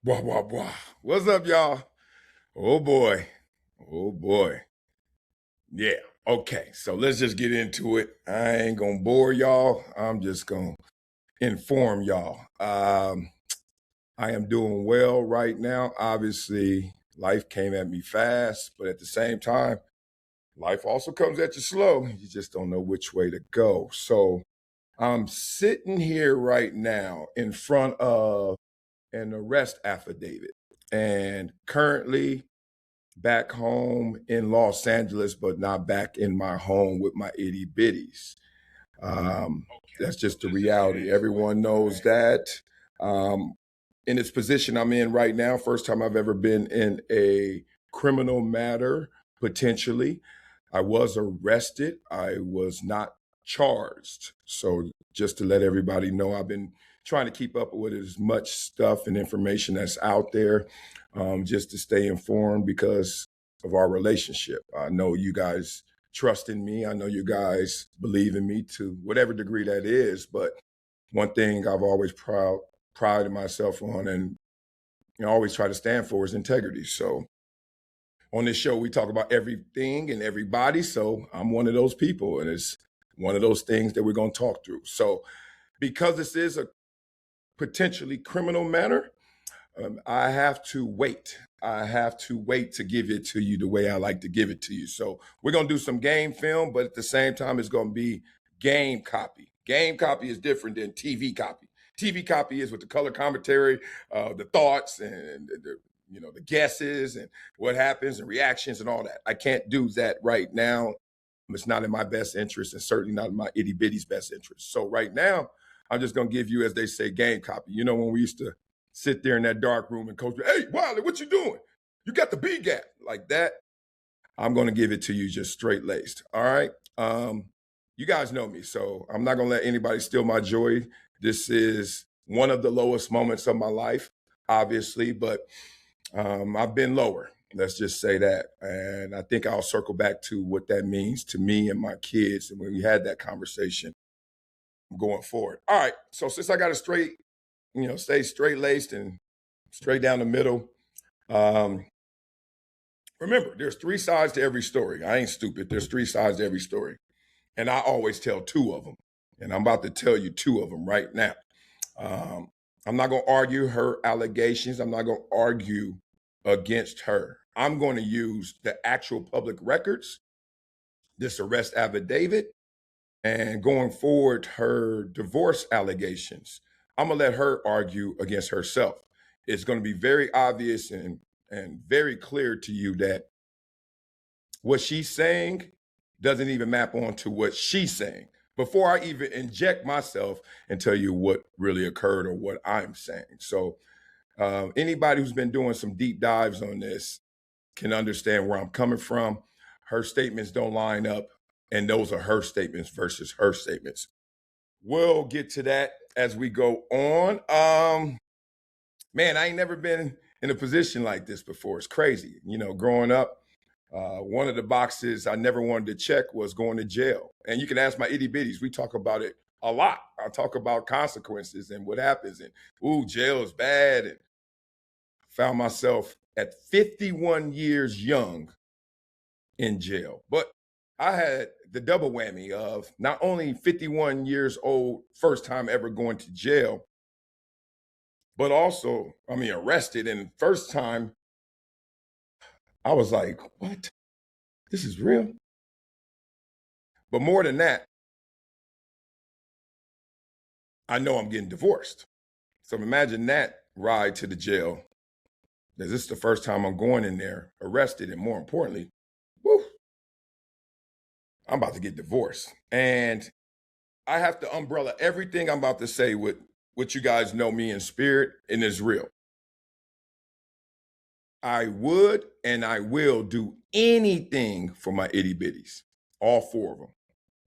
Blah, blah, blah. What's up, y'all? Oh boy. Oh boy. Yeah. Okay. So let's just get into it. I ain't gonna bore y'all. I'm just gonna inform y'all. I am doing well right now. Obviously, life came at me fast, but at the same time, life also comes at you slow. You just don't know which way to go. So I'm sitting here right now in front of an arrest affidavit. And currently back home in Los Angeles, but not back in my home with my itty bitties. Um, that's just the reality. Everyone knows that. Um, in this position I'm in right now, first time I've ever been in a criminal matter, potentially. I was arrested. I was not charged. So just to let everybody know, I've been trying to keep up with as much stuff and information that's out there, just to stay informed because of our relationship. I know you guys trust in me. I know you guys believe in me to whatever degree that is. But one thing I've always prided myself on and always try to stand for is integrity. So on this show, we talk about everything and everybody. So I'm one of those people, and it's one of those things that we're going to talk through. So because this is a potentially criminal matter, I have to wait. I have to wait to give it to you the way I like to give it to you. So we're going to do some game film, but at the same time, it's going to be game copy. Game copy is different than TV copy. TV copy is with the color commentary, the thoughts, and the guesses and what happens and reactions and all that. I can't do that right now. It's not in my best interest and certainly not in my itty bitty's best interest. So right now, I'm just going to give you, as they say, game copy. You know, when we used to sit there in that dark room and coach, hey, Wiley, what you doing? You got the B gap like that. I'm going to give it to you just straight laced. All right. You guys know me, so I'm not going to let anybody steal my joy. This is one of the lowest moments of my life, obviously, but I've been lower. Let's just say that. And I think I'll circle back to what that means to me and my kids. And when we had that conversation going forward. All right. So since I got a straight, stay straight laced and straight down the middle. Um, Remember, there's three sides to every story. I ain't stupid. There's three sides to every story. And I always tell two of them. And I'm about to tell you two of them right now. Um, I'm not going to argue her allegations. I'm not going to argue against her. I'm going to use the actual public records, this arrest affidavit, and going forward, her divorce allegations. I'm going to let her argue against herself. It's going to be very obvious and very clear to you that what she's saying doesn't even map onto what she's saying before I even inject myself and tell you what really occurred or what I'm saying. So anybody who's been doing some deep dives on this can understand where I'm coming from. Her statements don't line up, and those are her statements versus her statements. We'll get to that as we go on. Man, I ain't never been in a position like this before. It's crazy. Growing up, one of the boxes I never wanted to check was going to jail. And you can ask my itty bitties. We talk about it a lot. I talk about consequences and what happens. And, ooh, jail is bad. And found myself at 51 years young in jail. But I had the double whammy of not only 51 years old, first time ever going to jail, but also, arrested. And first time, I was like, what? This is real? But more than that, I know I'm getting divorced. So imagine that ride to the jail. This is the first time I'm going in there, arrested, and more importantly, woo, I'm about to get divorced. And I have to umbrella everything I'm about to say with what you guys know me in spirit and is real. I would and I will do anything for my itty bitties, all four of them.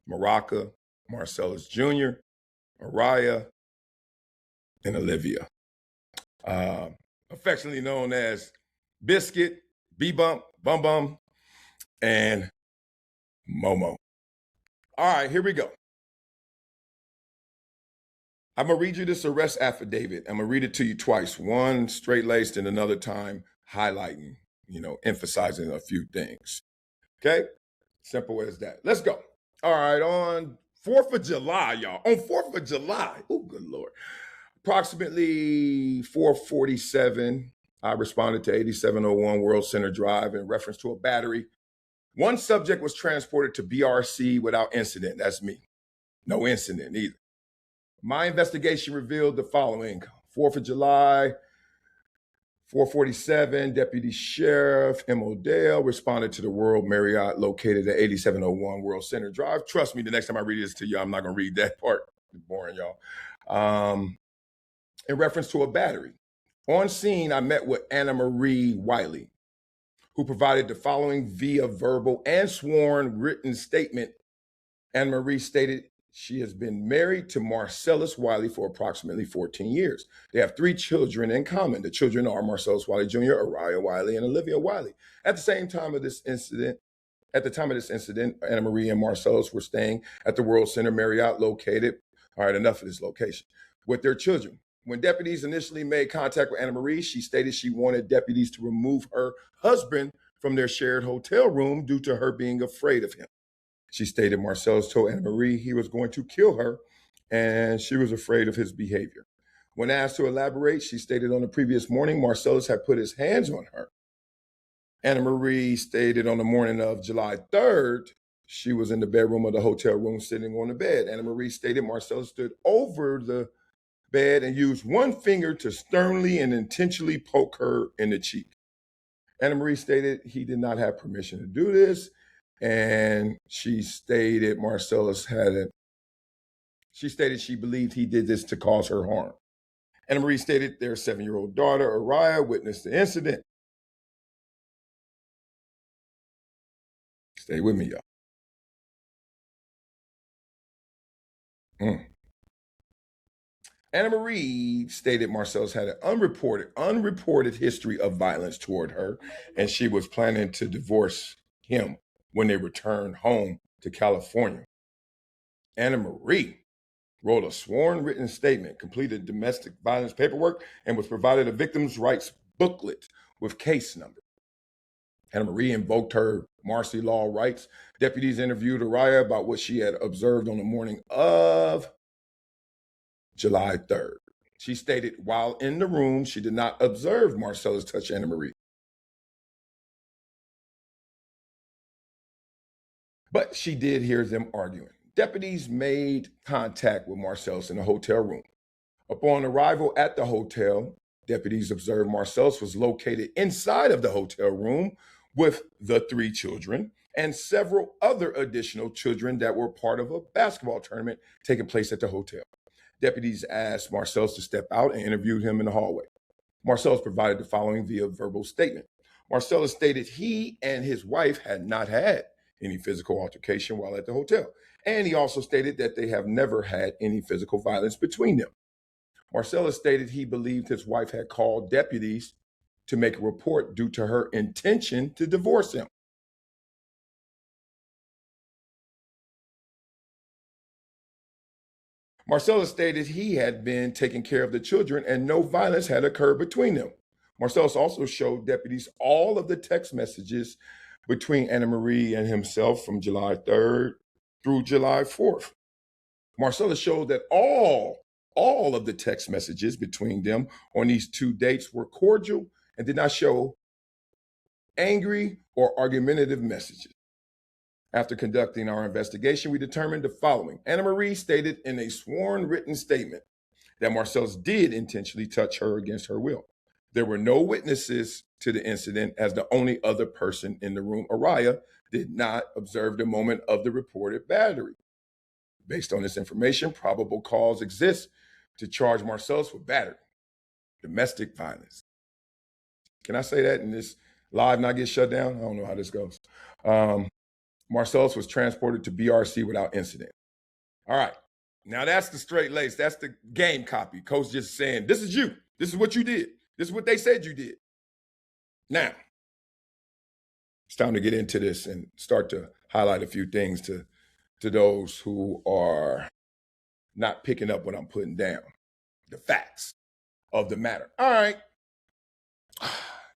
Maraca, Marcellus Jr., Mariah, and Olivia. Uh, Affectionately known as Biscuit, B-Bump, Bum Bum, and Momo. All right, here we go. I'm going to read you this arrest affidavit. I'm going to read it to you twice, one straight laced and another time highlighting, emphasizing a few things. Okay? Simple as that. Let's go. All right, on 4th of July, y'all. On 4th of July. Oh, good Lord. Approximately 4:47, I responded to 8701 World Center Drive in reference to a battery. One subject was transported to BRC without incident. That's me. No incident either. My investigation revealed the following. 4th of July, 4:47, Deputy Sheriff M. Odell responded to the World Marriott located at 8701 World Center Drive. Trust me, the next time I read this to you, I'm not going to read that part. It's boring, y'all. In reference to a battery. On scene, I met with Annemarie Wiley, who provided the following via verbal and sworn written statement. Annemarie stated she has been married to Marcellus Wiley for approximately 14 years. They have 3 children in common. The children are Marcellus Wiley Jr., Araya Wiley, and Olivia Wiley. At the time of this incident, Annemarie and Marcellus were staying at the World Center Marriott located, all right, enough of this location, with their children. When deputies initially made contact with Annemarie, she stated she wanted deputies to remove her husband from their shared hotel room due to her being afraid of him. She stated Marcellus told Annemarie he was going to kill her, and she was afraid of his behavior. When asked to elaborate, she stated on the previous morning Marcellus had put his hands on her. Annemarie stated on the morning of July 3rd, she was in the bedroom of the hotel room sitting on the bed. Annemarie stated Marcellus stood over the bed and used one finger to sternly and intentionally poke her in the cheek. Annemarie stated he did not have permission to do this, and she stated she believed he did this to cause her harm. Annemarie stated their 7-year-old daughter, Araya, witnessed the incident. Stay with me, y'all. Annemarie stated Marcellus had an unreported history of violence toward her, and she was planning to divorce him when they returned home to California. Annemarie wrote a sworn written statement, completed domestic violence paperwork, and was provided a victim's rights booklet with case number. Annemarie invoked her Marcy Law rights. Deputies interviewed Araya about what she had observed on the morning of July 3rd. She stated while in the room, she did not observe Marcellus touch Annemarie. But she did hear them arguing. Deputies made contact with Marcellus in the hotel room. Upon arrival at the hotel, deputies observed Marcellus was located inside of the hotel room with the 3 children and several other additional children that were part of a basketball tournament taking place at the hotel. Deputies asked Marcellus to step out and interviewed him in the hallway. Marcellus provided the following via verbal statement. Marcellus stated he and his wife had not had any physical altercation while at the hotel, and he also stated that they have never had any physical violence between them. Marcellus stated he believed his wife had called deputies to make a report due to her intention to divorce him. Marcellus stated he had been taking care of the children and no violence had occurred between them. Marcellus also showed deputies all of the text messages between Annemarie and himself from July 3rd through July 4th. Marcellus showed that all of the text messages between them on these 2 dates were cordial and did not show angry or argumentative messages. After conducting our investigation, we determined the following. Annemarie stated in a sworn written statement that Marcellus did intentionally touch her against her will. There were no witnesses to the incident as the only other person in the room, Araya, did not observe the moment of the reported battery. Based on this information, probable cause exists to charge Marcellus with battery, domestic violence. Can I say that in this live not get shut down? I don't know how this goes. Marcellus was transported to BRC without incident. All right. Now that's the straight lace. That's the game copy. Coach just saying, this is you. This is what you did. This is what they said you did. Now, it's time to get into this and start to highlight a few things to those who are not picking up what I'm putting down, the facts of the matter. All right.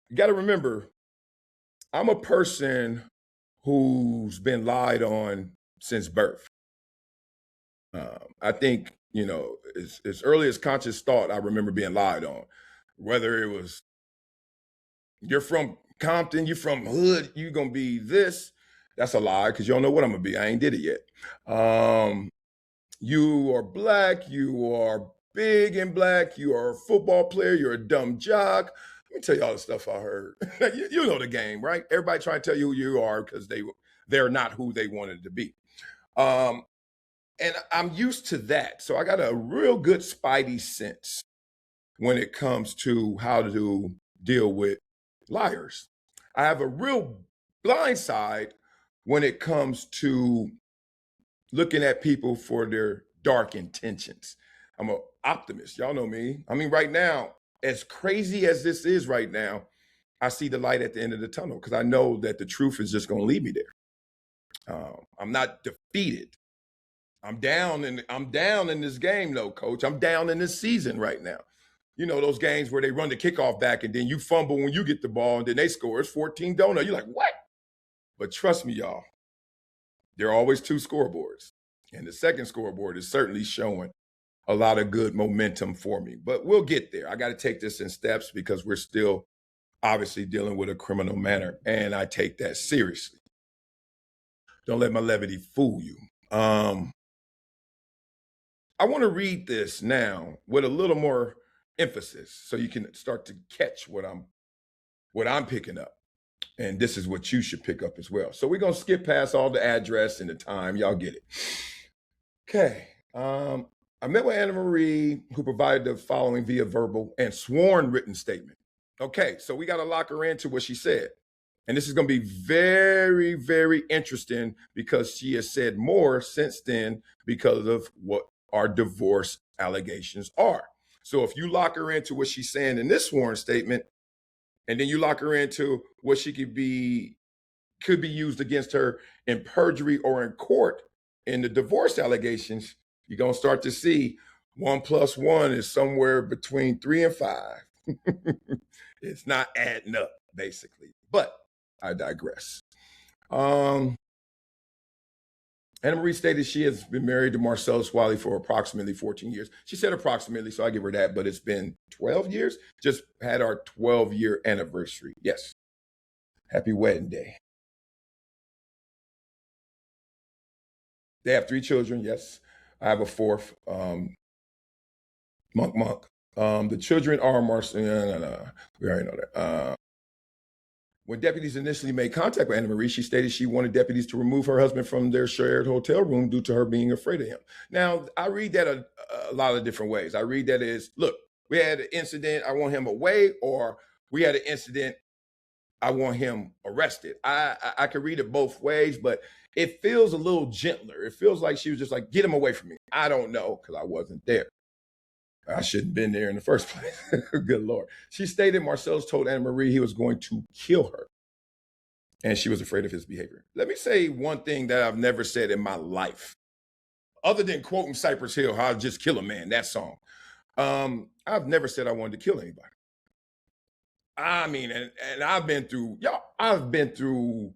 You got to remember, I'm a person who's been lied on since birth. I think, as early as conscious thought, I remember being lied on. Whether it was, you're from Compton, you're from Hood, you're going to be this. That's a lie because you don't know what I'm going to be. I ain't did it yet. You are black, you are big and black, you are a football player, you're a dumb jock. Let me tell you all the stuff I heard. You know the game, right? Everybody trying to tell you who you are because they're not who they wanted to be. Um, and I'm used to that. So I got a real good spidey sense when it comes to how to deal with liars. I have a real blind side when it comes to looking at people for their dark intentions. I'm an optimist. Y'all know me. I mean, right now, as crazy as this is right now, I see the light at the end of the tunnel because I know that the truth is just going to lead me there. I'm not defeated. I'm down in this game though, coach. I'm down in this season right now. You know, those games where they run the kickoff back and then you fumble when you get the ball and then they score. It's 14 donut. You're like, what? But trust me, y'all, there are always two scoreboards. And the second scoreboard is certainly showing a lot of good momentum for me. But we'll get there. I got to take this in steps because we're still obviously dealing with a criminal matter. And I take that seriously. Don't let my levity fool you. I want to read this now with a little more emphasis so you can start to catch what I'm picking up. And this is what you should pick up as well. So we're going to skip past all the address and the time. Y'all get it. Okay. I met with Annemarie, who provided the following via verbal and sworn written statement. Okay, so we got to lock her into what she said. And this is going to be very, very interesting because she has said more since then because of what our divorce allegations are. So if you lock her into what she's saying in this sworn statement, and then you lock her into what she could be used against her in perjury or in court in the divorce allegations, you're going to start to see 1 + 1 is somewhere between 3 and 5. It's not adding up, basically. But I digress. Annemarie stated she has been married to Marcellus Wiley for approximately 14 years. She said approximately, so I give her that, but it's been 12 years. Just had our 12-year anniversary. Yes. Happy wedding day. They have 3 children, yes. I have a 4th, Monk. The children are Marcellus. No. We already know that. When deputies initially made contact with Annemarie, she stated she wanted deputies to remove her husband from their shared hotel room due to her being afraid of him. Now, I read that a lot of different ways. I read that as, look, we had an incident, I want him away, or we had an incident, I want him arrested. I could read it both ways, but it feels a little gentler. It feels like she was just like, get him away from me. I don't know, because I wasn't there. I shouldn't have been there in the first place. Good Lord. She stated Marcellus told Annemarie he was going to kill her, and she was afraid of his behavior. Let me say one thing that I've never said in my life, other than quoting Cypress Hill, how I'll just kill a man, that song. I've never said I wanted to kill anybody. I mean, and I've been through, I've been through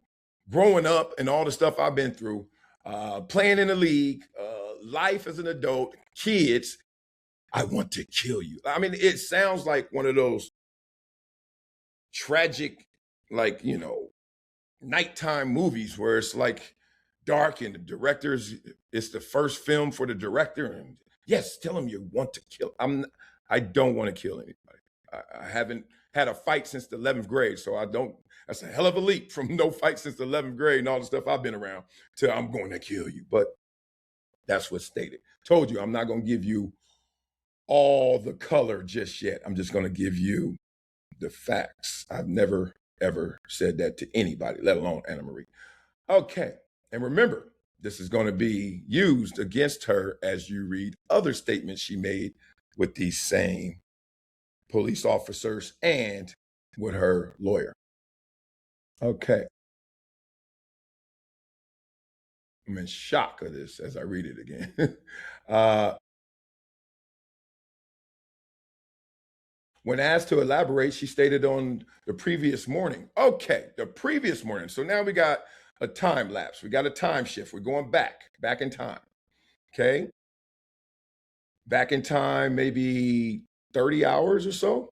growing up and all the stuff I've been through, playing in the league, life as an adult, kids. I want to kill you. I mean, it sounds like one of those tragic, like, nighttime movies where it's like dark and the director's, it's the first film for the director. And yes, tell him you want to kill. I don't want to kill anybody. I haven't had a fight since the 11th grade. So that's a hell of a leap from no fight since the 11th grade and all the stuff I've been around to I'm going to kill you. But that's what's stated. Told you, I'm not going to give you all the color just yet. I'm just going to give you the facts. I've never, ever said that to anybody, let alone Annemarie. Okay. And remember, this is going to be used against her as you read other statements she made with these same police officers and with her lawyer. Okay. I'm in shock of this as I read it again. When asked to elaborate, she stated on the previous morning. Okay, the previous morning. So now we got a time lapse. We got a time shift. We're going back in time. Okay. Back in time, maybe 30 hours or so.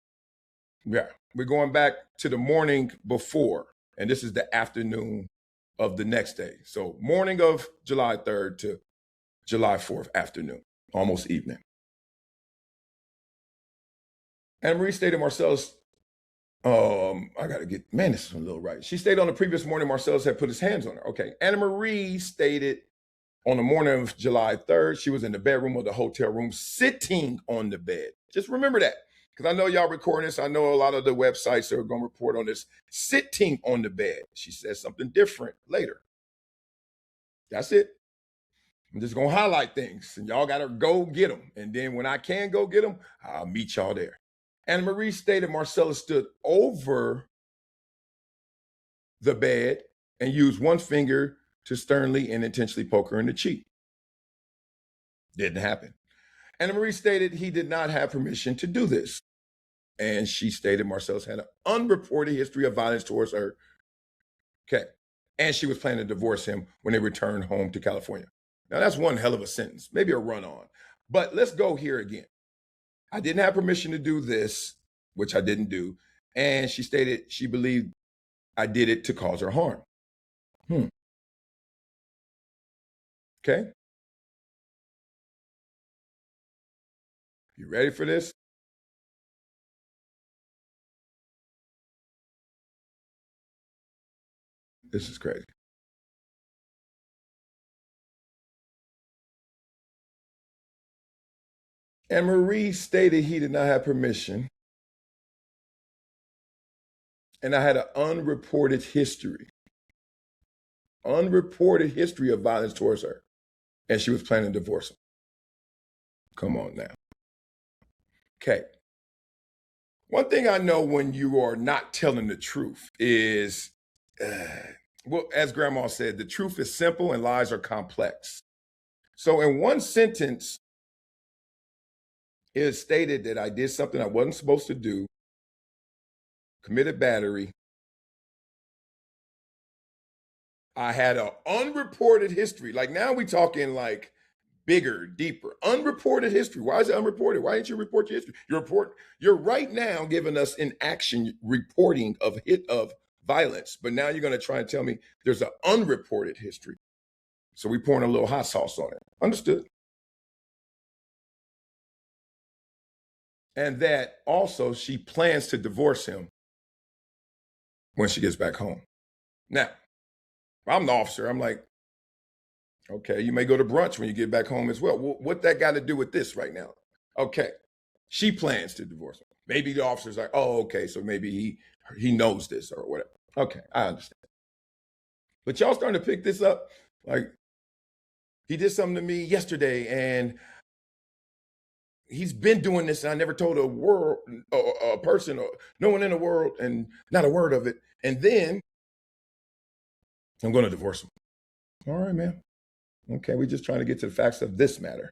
Yeah. We're going back to the morning before. And this is the afternoon of the next day. So morning of July 3rd to July 4th afternoon, almost evening. Annemarie stated Marcellus, I gotta get, man, this is a little right. She stated on the previous morning Marcellus had put his hands on her. Okay. Annemarie stated on the morning of July 3rd, she was in the bedroom of the hotel room, sitting on the bed. Just remember that. Because I know y'all recording this. I know a lot of the websites are going to report on this. Sitting on the bed. She says something different later. That's it. I'm just going to highlight things. And y'all got to go get them. And then when I can go get them, I'll meet y'all there. Annemarie stated Marcellus stood over the bed and used one finger to sternly and intentionally poke her in the cheek. Didn't happen. Annemarie stated he did not have permission to do this. And she stated Marcellus had an unreported history of violence towards her. Okay. And she was planning to divorce him when they returned home to California. Now, that's one hell of a sentence, maybe a run on. But let's go here again. I didn't have permission to do this, which I didn't do. And she stated she believed I did it to cause her harm. Okay. You ready for this? This is crazy. Annemarie stated he did not have permission. And I had an unreported history of violence towards her. And she was planning to divorce him. Come on now. Okay. One thing I know when you are not telling the truth is, well, as grandma said, the truth is simple and lies are complex. So in one sentence, it is stated that I did something I wasn't supposed to do, committed battery. I had an unreported history. Like now we talking like bigger, deeper, unreported history. Why is it unreported? Why didn't you report your history? You're right now giving us an action reporting of violence, but now you're going to try and tell me there's an unreported history. So we pouring a little hot sauce on it. Understood. And that also she plans to divorce him when she gets back home. Now, I'm the officer. I'm like, okay, you may go to brunch when you get back home as well. What that got to do with this right now? Okay, she plans to divorce him. Maybe the officer's like, oh, okay, so maybe he knows this or whatever. Okay, I understand. But y'all starting to pick this up. Like, he did something to me yesterday, and he's been doing this, and I never told a person, or no one in the world, and not a word of it. And then I'm going to divorce him. All right, man. Okay, we're just trying to get to the facts of this matter.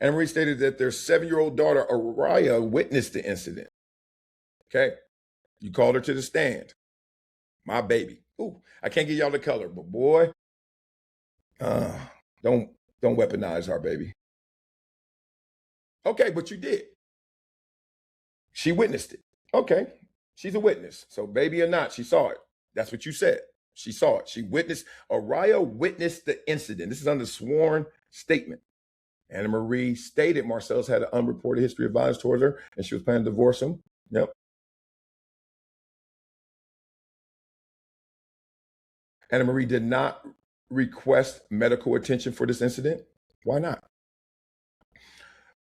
Annemarie stated that their 7-year-old daughter, Araya, witnessed the incident. Okay, you called her to the stand. My baby. Ooh, I can't get y'all the color, but boy, uh, don't weaponize our baby. Okay, but you did. She witnessed it. Okay, she's a witness. So baby or not, she saw it. That's what you said. She saw it. She witnessed. Araya witnessed the incident. This is under sworn statement. Annemarie stated Marcellus had an unreported history of violence towards her, and she was planning to divorce him. Yep. Annemarie did not request medical attention for this incident. Why not?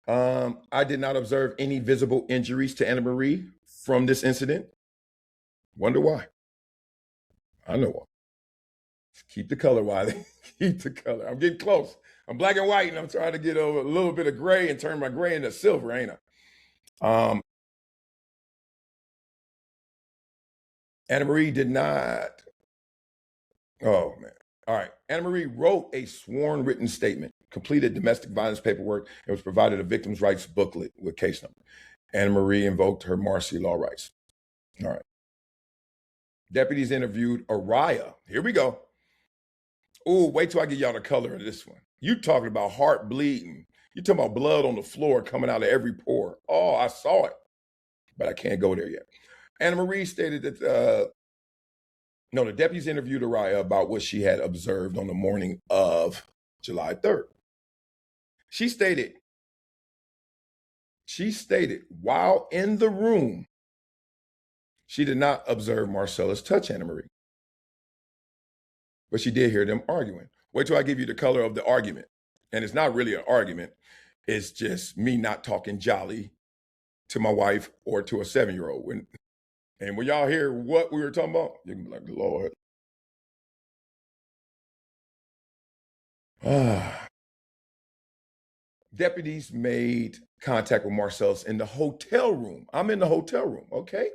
I did not observe any visible injuries to Annemarie from this incident. Wonder why. I know why. Keep the color, Wiley. Keep the color. I'm getting close. I'm black and white, and I'm trying to get over a little bit of gray and turn my gray into silver, ain't I? Annemarie did not. Oh man. All right. Annemarie wrote a sworn written statement, completed domestic violence paperwork, and was provided a victim's rights booklet with case number. Annemarie invoked her Marcy law rights. All right. Deputies interviewed Araya. Here we go. Oh, wait till I get y'all the color of this one. You talking about heart bleeding. You talking about blood on the floor coming out of every pore. Oh, I saw it, but I can't go there yet. Annemarie stated that, the deputies interviewed Araya about what she had observed on the morning of July 3rd. She stated, while in the room, she did not observe Marcellus touch Annemarie, but she did hear them arguing. Wait till I give you the color of the argument. And it's not really an argument. It's just me not talking jolly to my wife or to a 7-year-old. And when y'all hear what we were talking about, you can be like, Lord. Deputies made contact with Marcellus in the hotel room. I'm in the hotel room, okay?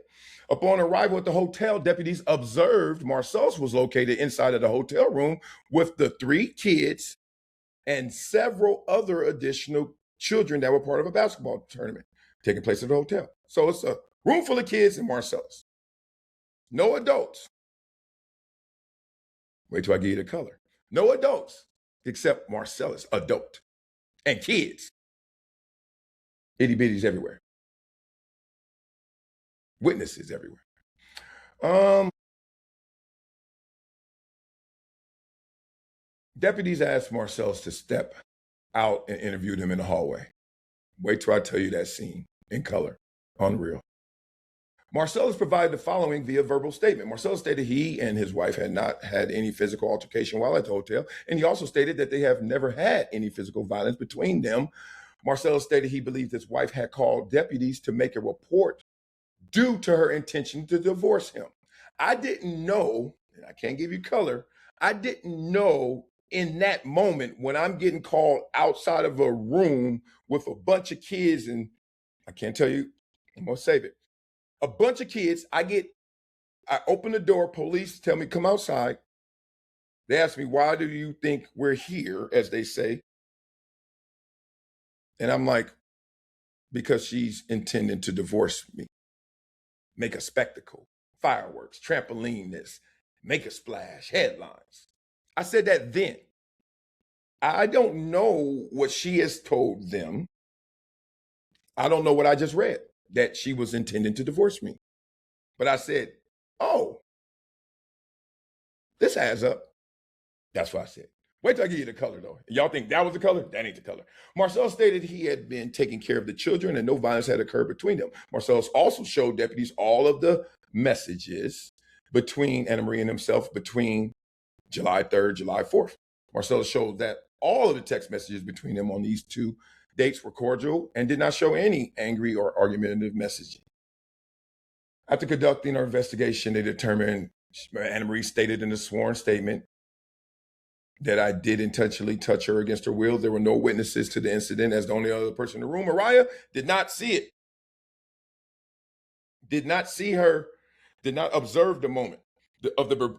Upon arrival at the hotel, deputies observed Marcellus was located inside of the hotel room with the 3 kids and several other additional children that were part of a basketball tournament taking place at the hotel. So it's a room full of kids and Marcellus. No adults. Wait till I give you the color. No adults except Marcellus, adult, and kids. Itty bitties everywhere. Witnesses everywhere. Deputies asked Marcellus to step out and interviewed him in the hallway. Wait till I tell you that scene in color. Unreal. Marcellus provided the following via verbal statement. Marcellus stated he and his wife had not had any physical altercation while at the hotel, and he also stated that they have never had any physical violence between them. Marcellus stated he believed his wife had called deputies to make a report due to her intention to divorce him. I didn't know, and I can't give you color, I didn't know in that moment when I'm getting called outside of a room with a bunch of kids, and I can't tell you, I'm gonna save it. A bunch of kids, I open the door, police tell me, come outside. They ask me, why do you think we're here, as they say? And I'm like, because she's intending to divorce me. Make a spectacle, fireworks, trampoline this, make a splash, headlines. I said that then. I don't know what she has told them. I don't know what I just read, that she was intending to divorce me. But I said, oh, this adds up. That's what I said. Wait till I give you the color, though. Y'all think that was the color? That ain't the color. Marcellus stated he had been taking care of the children and no violence had occurred between them. Marcellus also showed deputies all of the messages between Annemarie and himself between July 3rd, July 4th. Marcellus showed that all of the text messages between them on these 2 dates were cordial and did not show any angry or argumentative messaging. After conducting our investigation, they determined, Annemarie stated in a sworn statement, that I did intentionally touch her against her will. There were no witnesses to the incident, as the only other person in the room. Araya did not see it. Did not see her, did not observe the moment of the,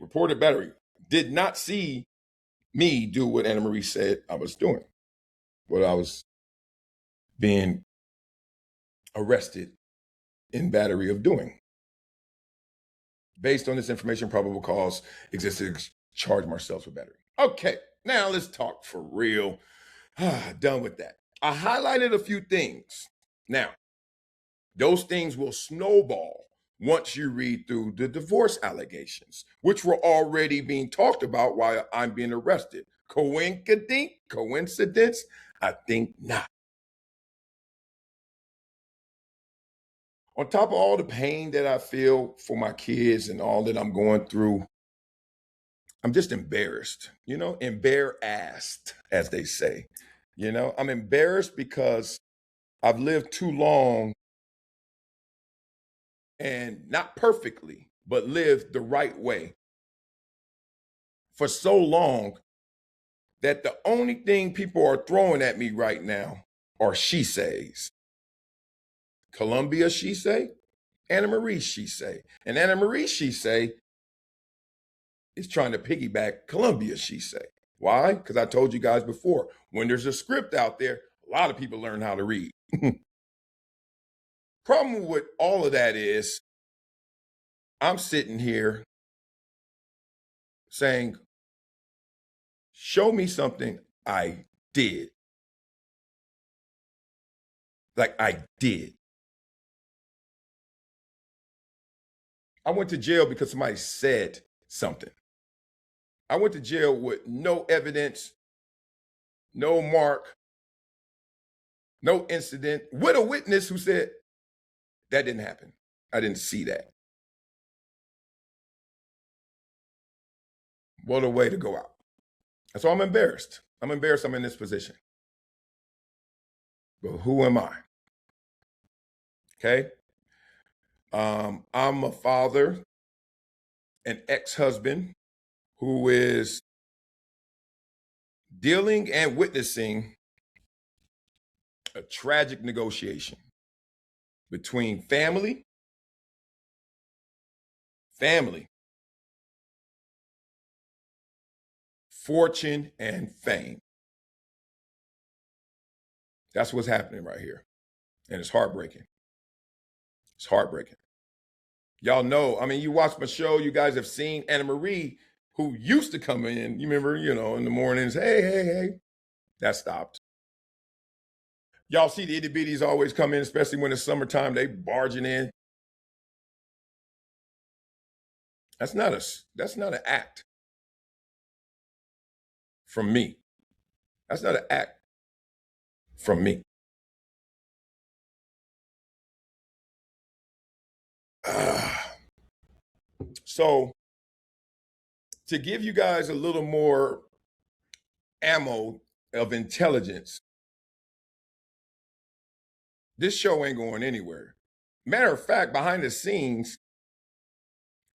reported battery. Did not see me do what Annemarie said I was doing, what I was being arrested in battery of doing. Based on this information, probable cause existed to charge Marcellus with battery. Okay, now let's talk for real. Done with that. I highlighted a few things. Now, those things will snowball once you read through the divorce allegations, which were already being talked about while I'm being arrested. Coincidence? I think not. On top of all the pain that I feel for my kids and all that I'm going through, I'm just embarrassed, embarrassed, as they say. I'm embarrassed because I've lived too long and not perfectly, but lived the right way for so long that the only thing people are throwing at me right now are she says. Columbia, she say. Annemarie, she say. And Annemarie, she say, is trying to piggyback Columbia, she say. Why? Because I told you guys before, when there's a script out there, a lot of people learn how to read. Problem with all of that is I'm sitting here saying, show me something I did. Like I did. I went to jail because somebody said something. I went to jail with no evidence, no mark, no incident, with a witness who said that didn't happen. I didn't see that. What a way to go out. So I'm embarrassed. I'm embarrassed I'm in this position. But who am I? Okay. I'm a father, an ex-husband who is dealing and witnessing a tragic negotiation between family, fortune, and fame. That's what's happening right here. And it's heartbreaking. It's heartbreaking. Y'all know, I mean, you watch my show, you guys have seen Annemarie, who used to come in, you remember, in the mornings, hey. That stopped. Y'all see the itty bitties always come in, especially when it's summertime, they barging in. That's not an act from me. That's not an act from me. So to give you guys a little more ammo of intelligence, this show ain't going anywhere. Matter of fact, behind the scenes,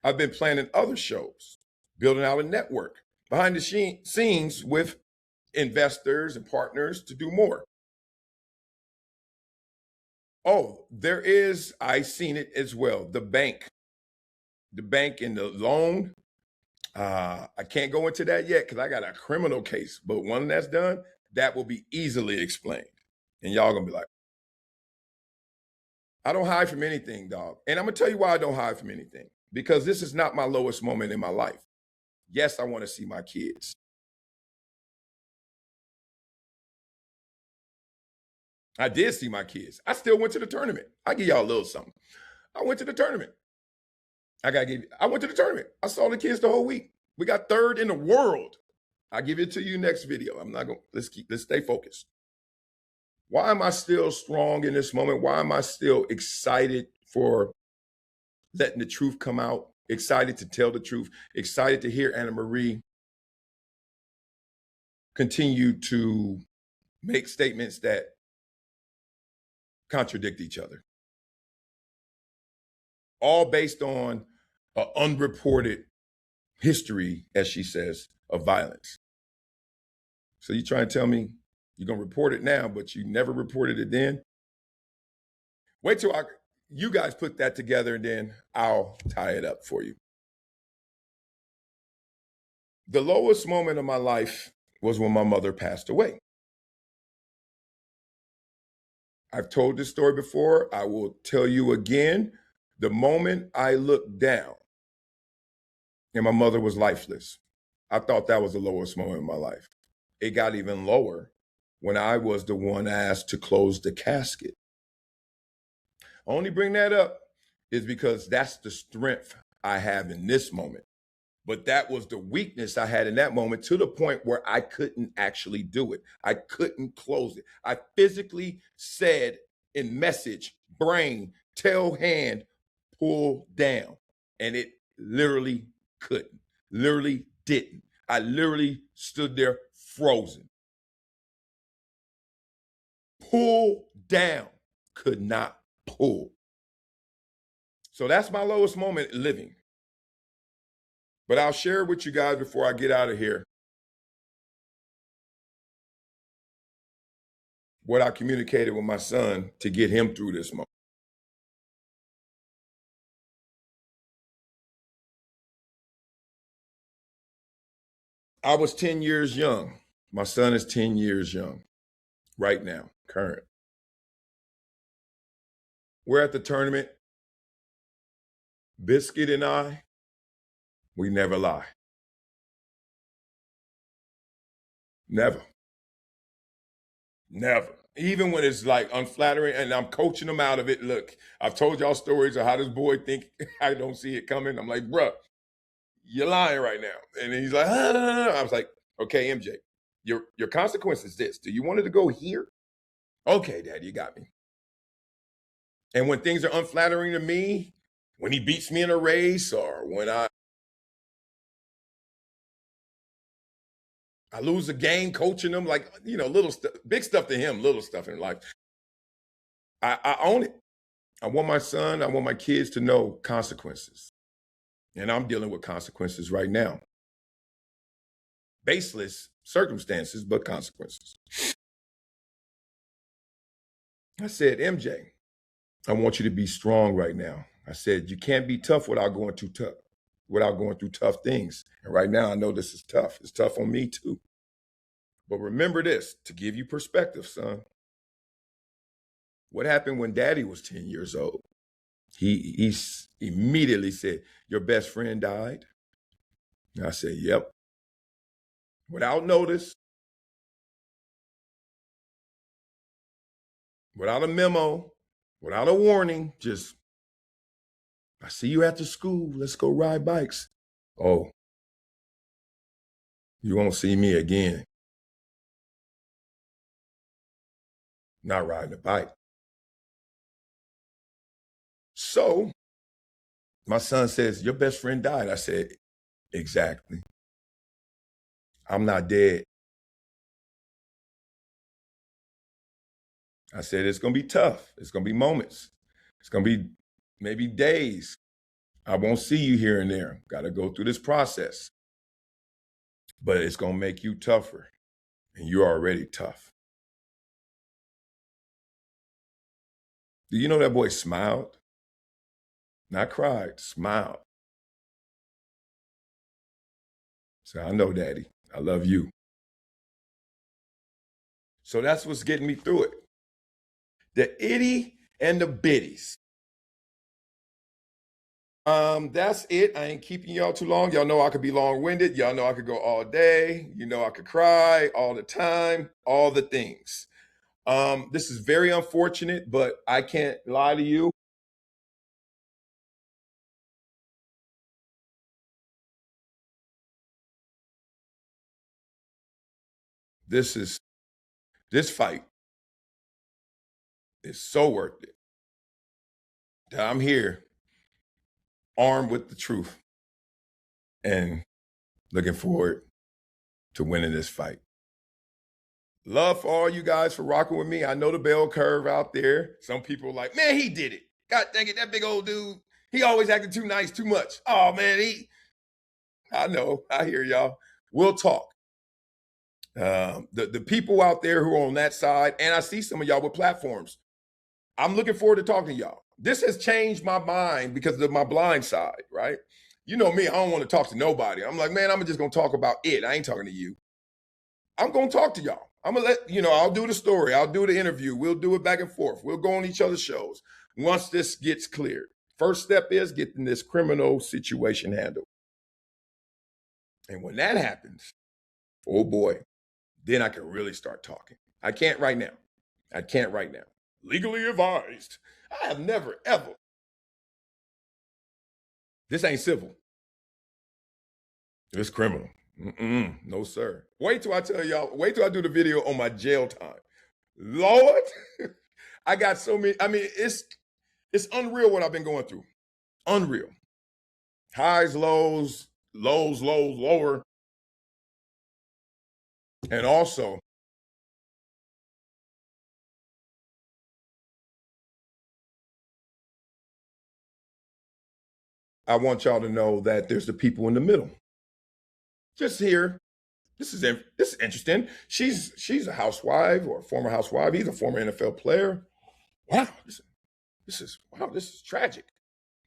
I've been planning other shows, building out a network behind the scenes with investors and partners to do more. Oh, there is, I seen it as well, the bank and the loan. I can't go into that yet because I got a criminal case, but when that's done, that will be easily explained. And y'all gonna be like, I don't hide from anything, dog. And I'm gonna tell you why I don't hide from anything. Because this is not my lowest moment in my life. Yes, I want to see my kids. I did see my kids. I still went to the tournament. I give y'all a little something. I went to the tournament. I went to the tournament. I saw the kids the whole week. We got third in the world. I'll give it to you next video. I'm not gonna let's stay focused. Why am I still strong in this moment? Why am I still excited for letting the truth come out? Excited to tell the truth, excited to hear Annemarie continue to make statements that contradict each other. All based on an unreported history, as she says, of violence. So you trying to tell me you're going to report it now, but you never reported it then? Wait till you guys put that together and then I'll tie it up for you. The lowest moment of my life was when my mother passed away. I've told this story before. I will tell you again. The moment I looked down and my mother was lifeless, I thought that was the lowest moment of my life. It got even lower when I was the one asked to close the casket. I only bring that up is because that's the strength I have in this moment. But that was the weakness I had in that moment, to the point where I couldn't actually do it. I couldn't close it. I physically said in message, brain, tell hand, pull down. And it literally couldn't, literally didn't. I literally stood there frozen. Pull down, could not pull. So that's my lowest moment living. But I'll share it with you guys before I get out of here what I communicated with my son to get him through this moment. I was 10 years young. My son is 10 years young right now, current. We're at the tournament. Biscuit and I, we never lie. Never. Never. Even when it's like unflattering and I'm coaching them out of it. Look, I've told y'all stories of how this boy think I don't see it coming. I'm like, bruh, you're lying right now. And he's like, I was like, okay, MJ, your consequence is this. Do you want it to go here? Okay, Dad, you got me. And when things are unflattering to me, when he beats me in a race or when I lose a game coaching him, like, little stuff, big stuff to him, little stuff in life. I own it. I want my son, I want my kids to know consequences. And I'm dealing with consequences right now. Baseless circumstances, but consequences. I said, MJ, I want you to be strong right now. I said, you can't be tough without going through tough things. And right now, I know this is tough. It's tough on me too. But remember this, to give you perspective, son. What happened when Daddy was 10 years old? He immediately said, your best friend died? And I said, yep. Without notice, without a memo, without a warning, just, I see you after school. Let's go ride bikes. Oh, you won't see me again. Not riding a bike. So my son says, your best friend died. I said, exactly. I'm not dead. I said, it's going to be tough. It's going to be moments. It's going to be maybe days. I won't see you here and there. Got to go through this process. But it's going to make you tougher. And you're already tough. Do you know that boy smiled? Not cried, smiled. So I know, Daddy, I love you. So that's what's getting me through it. The itty and the bitties. That's it. I ain't keeping y'all too long. Y'all know I could be long-winded. Y'all know I could go all day. You know I could cry all the time, all the things. This is very unfortunate, but I can't lie to you. This fight is so worth it. I'm here armed with the truth and looking forward to winning this fight. Love for all you guys for rocking with me. I know the bell curve out there. Some people are like, man, he did it. God dang it, that big old dude. He always acted too nice, too much. Oh man, I know. I hear y'all. We'll talk. The people out there who are on that side, and I see some of y'all with platforms. I'm looking forward to talking to y'all. This has changed my mind because of my blind side, right? You know me, I don't want to talk to nobody. I'm like, man, I'm just gonna talk about it. I ain't talking to you. I'm gonna talk to y'all. I'm gonna I'll do the story, I'll do the interview, we'll do it back and forth. We'll go on each other's shows once this gets cleared. First step is getting this criminal situation handled. And when that happens, oh boy, then I can really start talking. I can't right now. I can't right now. Legally advised. I have never, ever. This ain't civil. It's criminal. No, sir. Wait till I tell y'all, wait till I do the video on my jail time. Lord, I got so many. I mean, it's unreal what I've been going through. Unreal. Highs, lows, lows, lows, lower. And also, I want y'all to know that there's the people in the middle. Just here. This is interesting. She's a housewife or a former housewife. He's a former NFL player. Wow, this is tragic,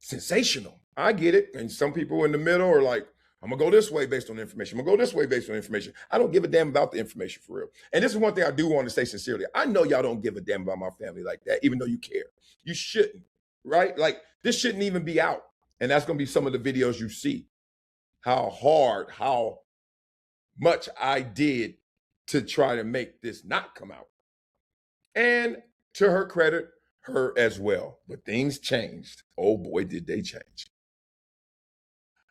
sensational. I get it. And some people in the middle are like, I'm gonna go this way based on the information. I'm gonna go this way based on information. I don't give a damn about the information for real. And this is one thing I do want to say sincerely. I know y'all don't give a damn about my family like that, even though you care. You shouldn't, right? Like this shouldn't even be out. And that's gonna be some of the videos you see. How hard, how much I did to try to make this not come out. And to her credit, her as well. But things changed. Oh boy, did they change.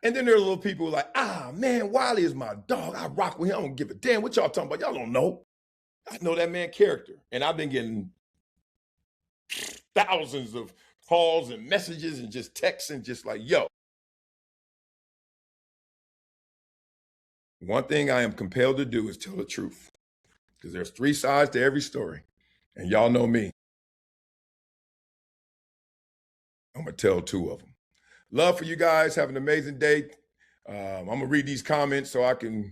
And then there are little people who are like, man, Wiley is my dog. I rock with him. I don't give a damn what y'all talking about. Y'all don't know. I know that man character. And I've been getting thousands of calls and messages and just texts and just like, yo. One thing I am compelled to do is tell the truth. Because there's 3 sides to every story. And y'all know me. I'm going to tell 2 of them. Love for you guys. Have an amazing day. I'm going to read these comments so I can,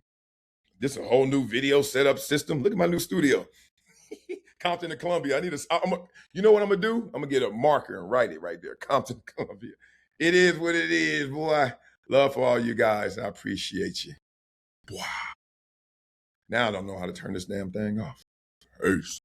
this is a whole new video setup system. Look at my new studio. Compton to Columbia. You know what I'm going to do? I'm going to get a marker and write it right there. Compton to Columbia. It is what it is, boy. Love for all you guys. I appreciate you. Wow. Now I don't know how to turn this damn thing off. Peace.